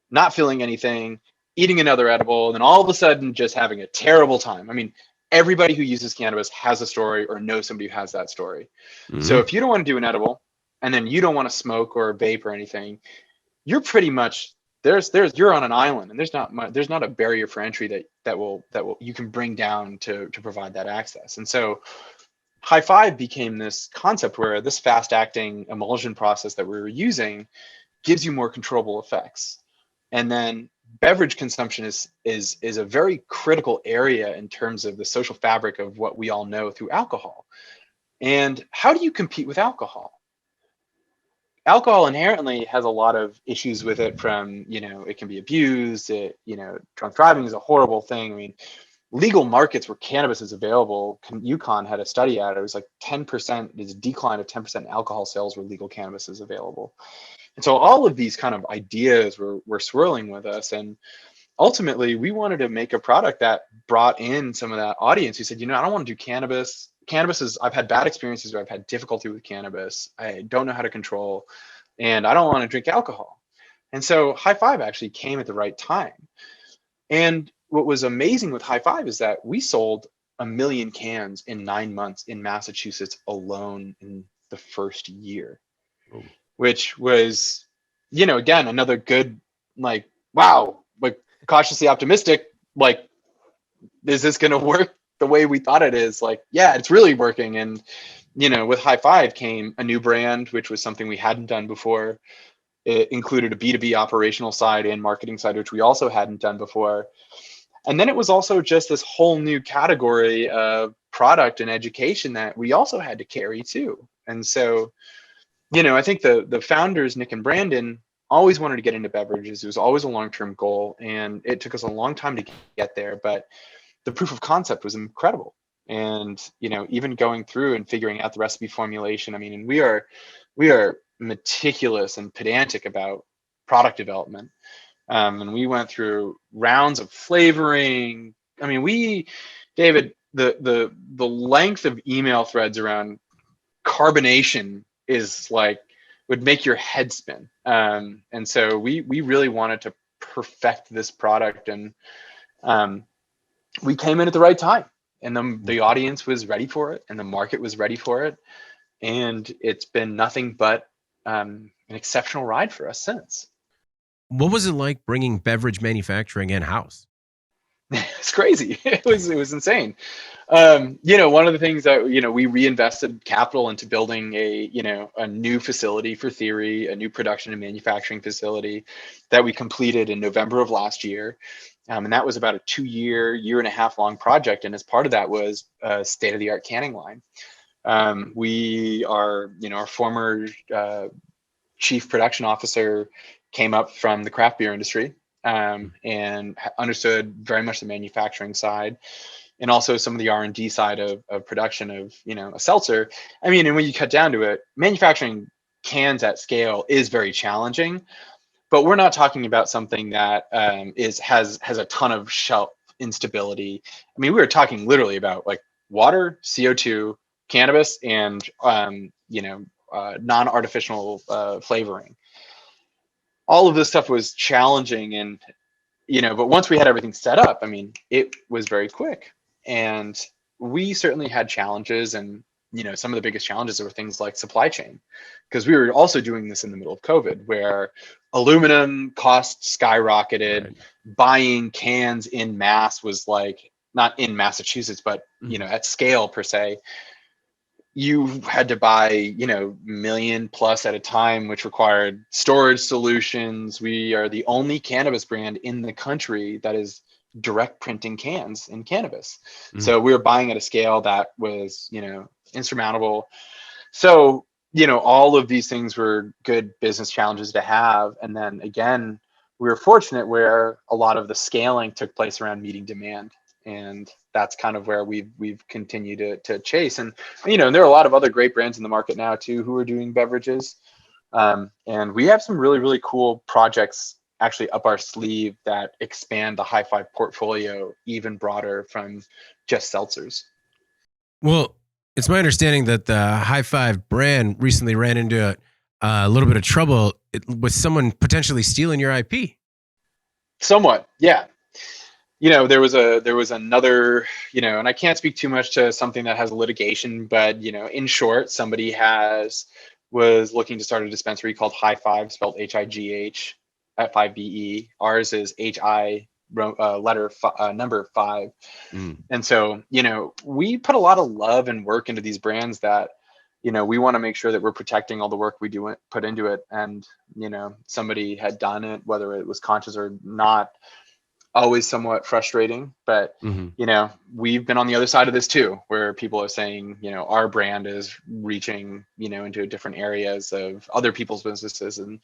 not feeling anything, eating another edible, and then all of a sudden just having a terrible time. I mean, everybody who uses cannabis has a story or knows somebody who has that story. Mhm. So if you don't want to do an edible and then you don't want to smoke or vape or anything, you're pretty much you're on an island, and there's not a barrier for entry that will you can bring down to provide that access. And so High Five became this concept where this fast acting emulsion process that we were using gives you more controllable effects. And then beverage consumption is a very critical area in terms of the social fabric of what we all know through alcohol. And how do you compete with alcohol? Alcohol inherently has a lot of issues with it, from, it can be abused. Drunk driving is a horrible thing. I mean, legal markets where cannabis is available, UConn had a study out, it was like 10%, there's a decline of 10% in alcohol sales where legal cannabis is available. And so all of these kind of ideas were swirling with us. And ultimately, we wanted to make a product that brought in some of that audience who said, I don't want to do cannabis. I've had bad experiences where I've had difficulty with cannabis. I don't know how to control, and I don't want to drink alcohol. And so High Five actually came at the right time. And what was amazing with High Five is that we sold 1 million cans in 9 months in Massachusetts alone in the first year. Oh. Which was, again, another good, wow, cautiously optimistic, is this going to work the way we thought it is? Yeah, it's really working. And, with High Five came a new brand, which was something we hadn't done before. It included a B2B operational side and marketing side, which we also hadn't done before. And then it was also just this whole new category of product and education that we also had to carry too. And so, I think the founders, Nick and Brandon, always wanted to get into beverages. It was always a long-term goal, and it took us a long time to get there, but the proof of concept was incredible. And, even going through and figuring out the recipe formulation, and we are meticulous and pedantic about product development. And we went through rounds of flavoring. David, the length of email threads around carbonation is would make your head spin. And so we really wanted to perfect this product, and we came in at the right time, and the audience was ready for it, and the market was ready for it. And it's been nothing but an exceptional ride for us since. What was it like bringing beverage manufacturing in-house? It's crazy. It was insane. One of the things that, we reinvested capital into building a new facility for Theory, a new production and manufacturing facility that we completed in November of last year. And that was about a 2-year and a half long project. And as part of that was a state-of-the-art canning line. Our former chief production officer came up from the craft beer industry. And understood very much the manufacturing side, and also some of the R&D side of production of, a seltzer. And when you cut down to it, manufacturing cans at scale is very challenging, but we're not talking about something that has a ton of shelf instability. We were talking literally about water, CO2, cannabis, and non-artificial flavoring. All of this stuff was challenging, and but once we had everything set up, it was very quick. And we certainly had challenges, and some of the biggest challenges were things like supply chain, because we were also doing this in the middle of COVID, where aluminum costs skyrocketed. Right. Buying cans in mass was not in Massachusetts, but at scale per se. You had to buy, million plus at a time, which required storage solutions. We are the only cannabis brand in the country that is direct printing cans in cannabis. Mm-hmm. So we were buying at a scale that was, insurmountable. So, all of these things were good business challenges to have. And then again, we were fortunate where a lot of the scaling took place around meeting demand. And that's kind of where we've continued to chase. And, there are a lot of other great brands in the market now too, who are doing beverages. And we have some really, really cool projects actually up our sleeve that expand the High Five portfolio even broader from just seltzers. Well, it's my understanding that the High Five brand recently ran into a little bit of trouble with someone potentially stealing your IP. Somewhat, yeah. there was another, and I can't speak too much to something that has litigation, but in short, somebody was looking to start a dispensary called High Five, spelled HIGH at 5BE. Ours is HI number 5. And so, we put a lot of love and work into these brands that, we want to make sure that we're protecting all the work we put into it. And, somebody had done it, whether it was conscious or not, always somewhat frustrating. But, we've been on the other side of this too, where people are saying, our brand is reaching, into different areas of other people's businesses. And,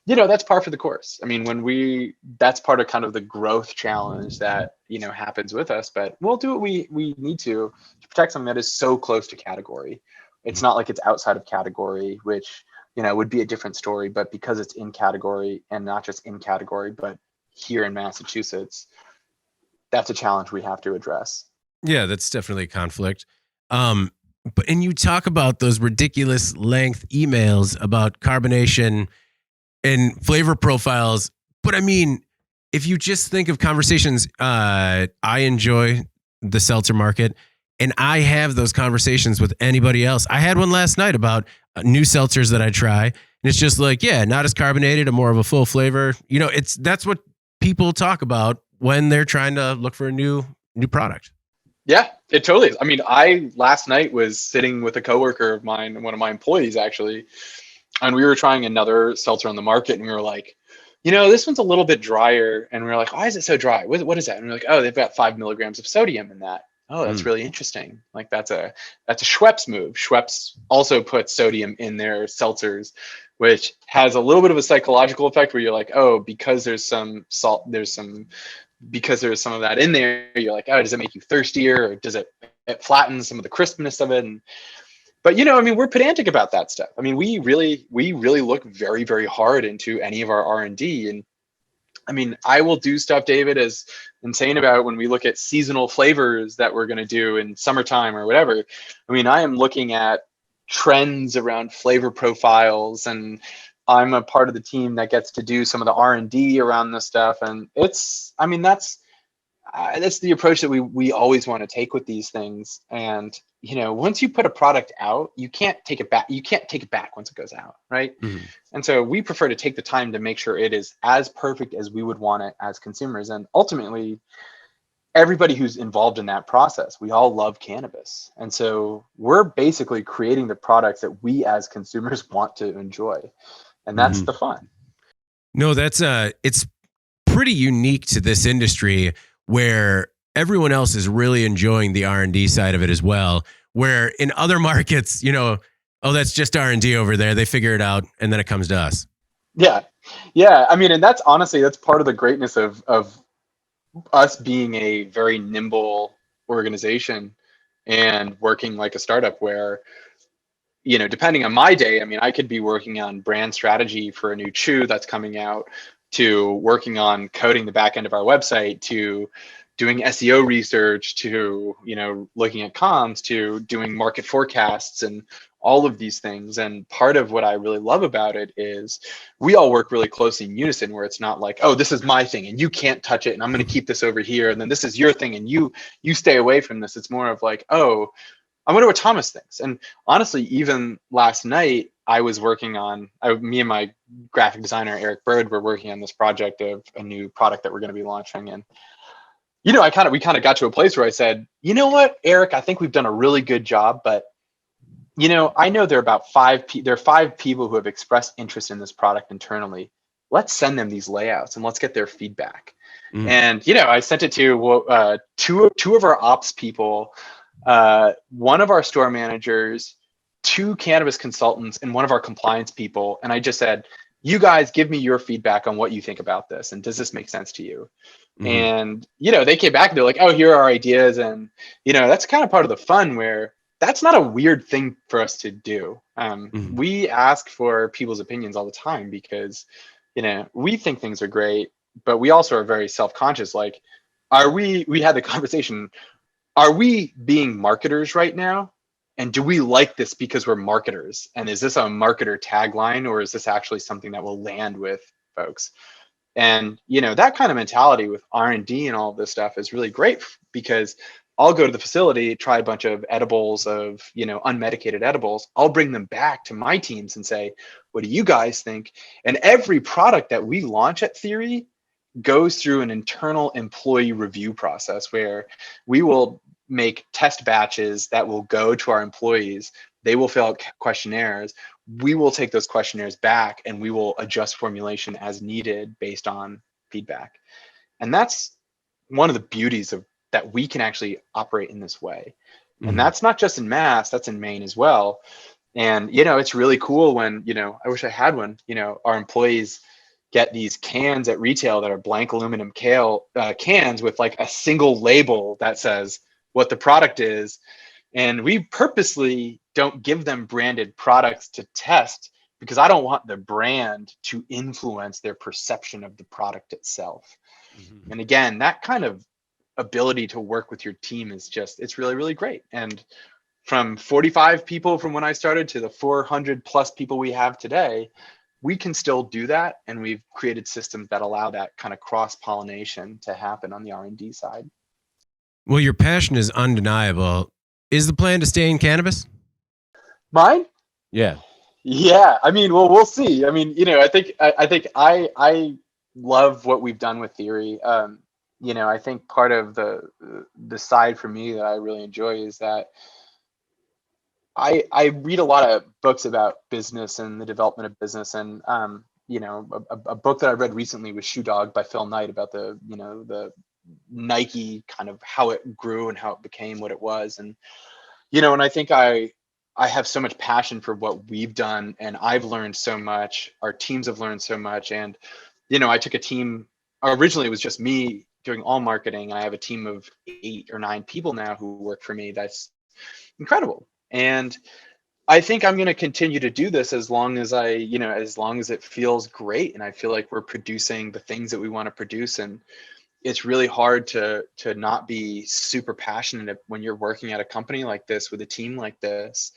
that's par for the course. I mean, that's part of kind of the growth challenge that, happens with us, but we'll do what we need to protect something that is so close to category. It's not like it's outside of category, which, would be a different story, but because it's in category, and not just in category, but here in Massachusetts, that's a challenge we have to address. Yeah, that's definitely a conflict. And you talk about those ridiculous length emails about carbonation and flavor profiles. But I mean, if you just think of conversations, I enjoy the seltzer market, and I have those conversations with anybody else. I had one last night about new seltzers that I try, and it's just like, yeah, not as carbonated, and more of a full flavor. That's what people talk about when they're trying to look for a new product. Yeah, it totally is. I mean, I last night was sitting with a coworker of mine, one of my employees actually, and we were trying another seltzer on the market, and we were like, this one's a little bit drier. And we were like, why is it so dry? What is that? And we're like, oh, they've got 5 milligrams of sodium in that. Oh, that's really interesting. Like that's a Schweppes move. Schweppes also puts sodium in their seltzers, which has a little bit of a psychological effect where you're like, oh, because there's some salt, because there's some of that in there, you're like, oh, does it make you thirstier, or does it flatten some of the crispness of it? But I mean, we're pedantic about that stuff. I mean, we really look very, very hard into any of our R&D. And I mean, I will do stuff, David, as insane about when we look at seasonal flavors that we're going to do in summertime or whatever. I mean, I am looking at trends around flavor profiles, and I'm a part of the team that gets to do some of the R&D around this stuff. And that's the approach that we always want to take with these things. And, once you put a product out, you can't take it back. You can't take it back once it goes out. Right. Mm-hmm. And so we prefer to take the time to make sure it is as perfect as we would want it as consumers. And ultimately, everybody who's involved in that process, we all love cannabis. And so we're basically creating the products that we as consumers want to enjoy. And that's the fun. No, it's pretty unique to this industry, where everyone else is really enjoying the R&D side of it as well, where in other markets, oh, that's just R&D over there. They figure it out, and then it comes to us. Yeah. I mean, and that's part of the greatness of us being a very nimble organization and working like a startup where, depending on my day, I mean, I could be working on brand strategy for a new chew that's coming out, to working on coding the back end of our website, to doing SEO research, to, looking at comms, to doing market forecasts and all of these things. And part of what I really love about it is we all work really closely in unison, where it's not like, oh, this is my thing and you can't touch it, and I'm going to keep this over here, and then this is your thing and you stay away from this. It's more of like, oh, I wonder what Thomas thinks. And honestly, even last night, I was working on, me and my graphic designer, Eric Bird, were working on this project of a new product that we're going to be launching. And, we kind of got to a place where I said, you know what, Eric, I think we've done a really good job, but, I know there are 5 people who have expressed interest in this product internally. Let's send them these layouts and let's get their feedback. And, I sent it to two of our ops people, one of our store managers, 2 cannabis consultants, and one of our compliance people. And I just said, you guys give me your feedback on what you think about this. And does this make sense to you? And, they came back and they're like, oh, here are our ideas. And, that's kind of part of the fun, where that's not a weird thing for us to do. We ask for people's opinions all the time because, we think things are great, but we also are very self-conscious. Like, we had the conversation, are we being marketers right now? And do we like this because we're marketers? And is this a marketer tagline, or is this actually something that will land with folks? And, that kind of mentality with R&D and all of this stuff is really great, because I'll go to the facility, try a bunch of edibles of, unmedicated edibles. I'll bring them back to my teams and say, what do you guys think? And every product that we launch at Theory goes through an internal employee review process where we will make test batches that will go to our employees. They will fill out questionnaires. We will take those questionnaires back and we will adjust formulation as needed based on feedback. And that's one of the beauties of that we can actually operate in this way. And that's not just in Mass, that's in Maine as well. And, it's really cool when, I wish I had one, our employees get these cans at retail that are blank aluminum cans with like a single label that says what the product is. And we purposely don't give them branded products to test, because I don't want the brand to influence their perception of the product itself. And again, that kind of ability to work with your team is it's really, really great. And from 45 people from when I started to the 400 plus people we have today, we can still do that. And we've created systems that allow that kind of cross-pollination to happen on the R&D side. Well, your passion is undeniable. Is the plan to stay in cannabis? Mine? Yeah. Yeah. I mean, well, we'll see. I mean, I think I love what we've done with Theory. I think part of the side for me that I really enjoy is that I read a lot of books about business and the development of business. And, a book that I read recently was Shoe Dog by Phil Knight about the Nike kind of how it grew and how it became what it was. And, and I think I have so much passion for what we've done, and I've learned so much. Our teams have learned so much. And, I took a team, originally it was just me doing all marketing. I have a team of 8 or 9 people now who work for me. That's incredible. And I think I'm going to continue to do this as long as as long as it feels great. And I feel like we're producing the things that we want to produce. And it's really hard to not be super passionate when you're working at a company like this with a team like this.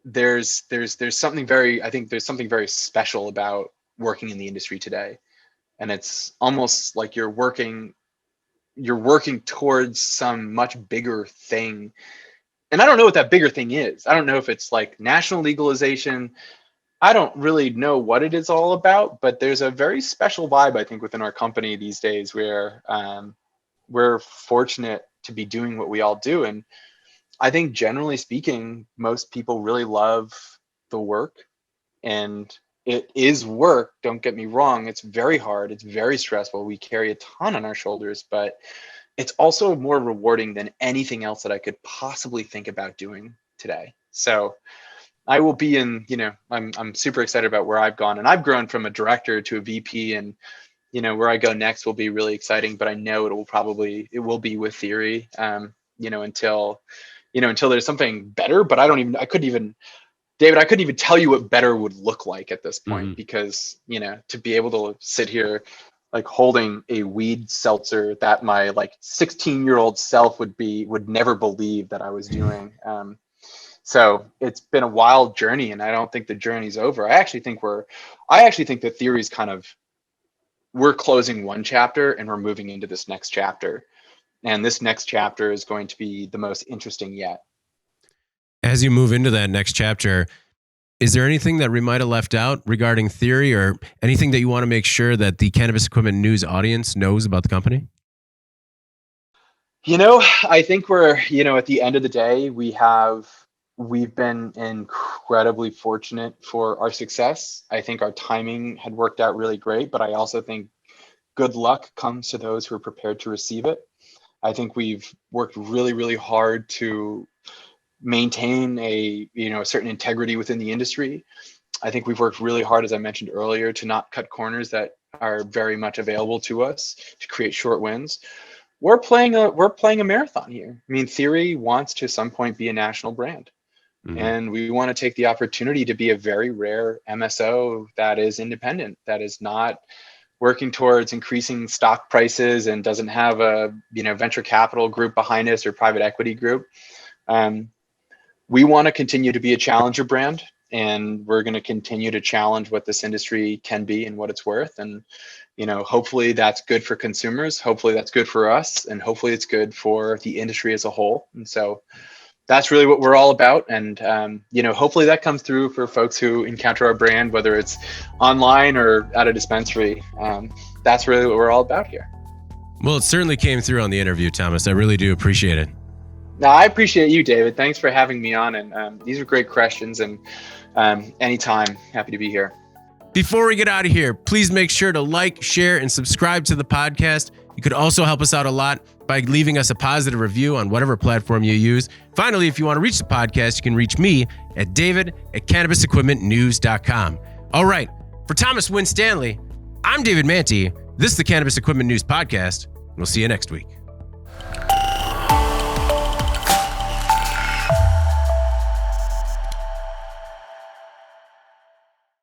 There's something very special about working in the industry today. And it's almost like you're working towards some much bigger thing. And I don't know what that bigger thing is. I don't know if it's like national legalization. I don't really know what it is all about, but there's a very special vibe, I think, within our company these days where we're fortunate to be doing what we all do. And I think generally speaking, most people really love the work. And it is work, don't get me wrong. It's very hard. It's very stressful. We carry a ton on our shoulders, but it's also more rewarding than anything else that I could possibly think about doing today. So I will be I'm super excited about where I've gone, and I've grown from a director to a VP, and where I go next will be really exciting, but I know it will be with Theory, until there's something better. But David, I couldn't even tell you what better would look like at this point, because, to be able to sit here like holding a weed seltzer that my 16-year-old self would never believe that I was doing. So it's been a wild journey, and I don't think the journey's over. I actually think that Theory's we're closing one chapter and we're moving into this next chapter. And this next chapter is going to be the most interesting yet. As you move into that next chapter, is there anything that we might have left out regarding Theory, or anything that you want to make sure that the Cannabis Equipment News audience knows about the company? I think we're, at the end of the day, we've been incredibly fortunate for our success. I think our timing had worked out really great, but I also think good luck comes to those who are prepared to receive it. I think we've worked really, really hard to maintain a certain integrity within the industry. I think we've worked really hard, as I mentioned earlier, to not cut corners that are very much available to us to create short wins. We're playing a marathon here. I mean, Theory wants to some point be a national brand. And we want to take the opportunity to be a very rare MSO that is independent, that is not working towards increasing stock prices and doesn't have a venture capital group behind us or private equity group. We want to continue to be a challenger brand. and we're going to continue to challenge what this industry can be and what it's worth. And, hopefully that's good for consumers. Hopefully that's good for us, and hopefully it's good for the industry as a whole. And so that's really what we're all about. And, hopefully that comes through for folks who encounter our brand, whether it's online or at a dispensary. That's really what we're all about here. Well, it certainly came through on the interview, Thomas. I really do appreciate it. No, I appreciate you, David. Thanks for having me on. And these are great questions. And anytime, happy to be here. Before we get out of here, please make sure to like, share, and subscribe to the podcast. You could also help us out a lot by leaving us a positive review on whatever platform you use. Finally, if you want to reach the podcast, you can reach me at david@cannabisequipmentnews.com. All right, for Thomas Winstanley, I'm David Mantey. This is the Cannabis Equipment News Podcast, and we'll see you next week.